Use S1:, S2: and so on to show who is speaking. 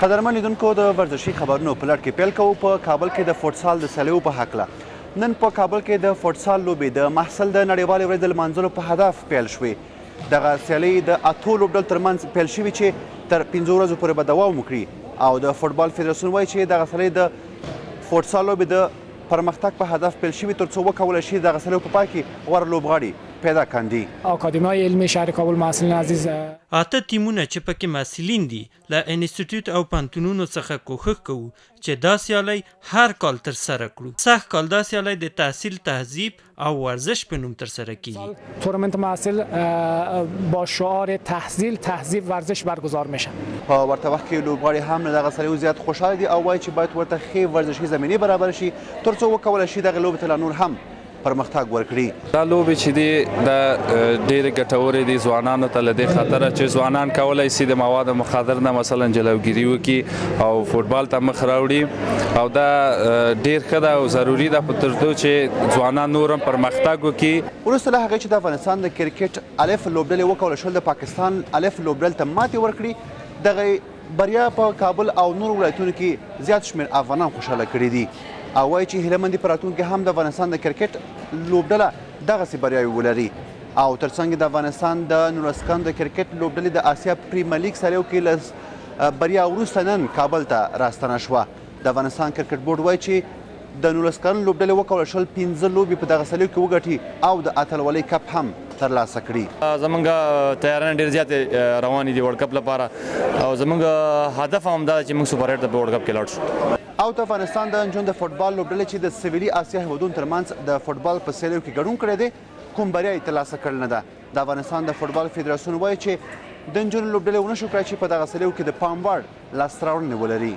S1: قدرمن لیدونکو د ورزشي خبرونو په لړ کې پیل کوو په کابل کې د فوتسال د سیالیو په هکله. نن په کابل کې د فوتسال لوبې د محصل د نړیوالې ورځې د لمانځلو په هدف پیل شوې. دغه سیالۍ د اتو لوبډل ترمنځ پیل شوي چې تر 5 ورځو پورې به دوام وکړي او د فوټبال فدراسیون وایي چې دغه سیالۍ د فوتسال لوبې د پرمختګ په هدف پیل شوي تر څو وکولی شي دغه سیالیو په پای کې غوره لوبغاړي پیدا کاندي.
S2: اکادمی علمی شهر کابل محصل عزیز
S3: اته ټیمونه چې پکې محصلین دي له انسټیټیوټ او پوهنتونونو څخه کوښښ کوو چې دا سیالۍ هر کال ترسره کړو. سږ کال دا سیالۍ د تحصیل، تهذیب او ورزش په نوم ترسره کیږي.
S2: تورنمنت محصل با شعار تحصیل، تهذیب، ورزش برگزار میشه.
S1: په ورته وخت کې لوبغاړي هم له دغه سیالیو زیات خوشحاله دي او وایي چې باید ورته ښې ورزشي زمینې برابر شي تر څو وکولی شي دغه لوبې ته لا نور هم پرمختګ ورکړي.
S4: دا لوبې چې دي دا ډېرې ګټورې دي ځوانانو ته له دې خاطره چې ځوانان کولی شي د موادو مخدر نه مثلا جلوګیري وکړي او فوټبال ته مخ راوړي او دا ډېر ښه ده او ضروري ده په تر څو چې ځوانان نور هم پرمختګ وکړي.
S1: وروسته له هغې چې د افغانستان د کرکټ الف لوبډلې وکولی شول د پاکستان الف لوبډل ته ماتې ورکړي. دغه بریا په کابل او نور ولایتونو کې زیات شمېر افغانان خوشحاله کړي دي او وایي چې هیله مند دي په راتلونکي هم د افغانستان د کرکټ لوبډله دغسې بریاوې ولري او ترڅنګ د افغانستان د 19 کلن د کرکټ لوبډلې د آسیا پریمیر لیګ سیالیو کې له بریا وروسته نن کابل ته راستنه شوه. د افغانستان کرکټ بورډ وایي چې د 19 کلن لوبډلې وکولی شول 15 لوبې په دغه سیالیو کې وګټي او د اتلولي کپ هم ترلاسه کړي.
S5: زمونږ تیارانه ډېر زیاتې روانې دي ورلډ کپ لپاره او زمونږ هدف هم دا چې موږ سوپر 8 ته په ورلډ کپ کې لاړ شو.
S1: او د افغانستان د نجونو د فوټبال لوبډلې چې د سویلي آسیا هیوادونو ترمنځ د فوټبال په سیالیو کې ګډون کړی دی کوم بریا یې ترلاسه کړې نه ده. د افغانستان د فوټبال فدراسیون وایي چې د نجونو لوبډلې ونه شو کړی چې په دغه سیالیو کې د پام وړ لاسته راوړنې ولري.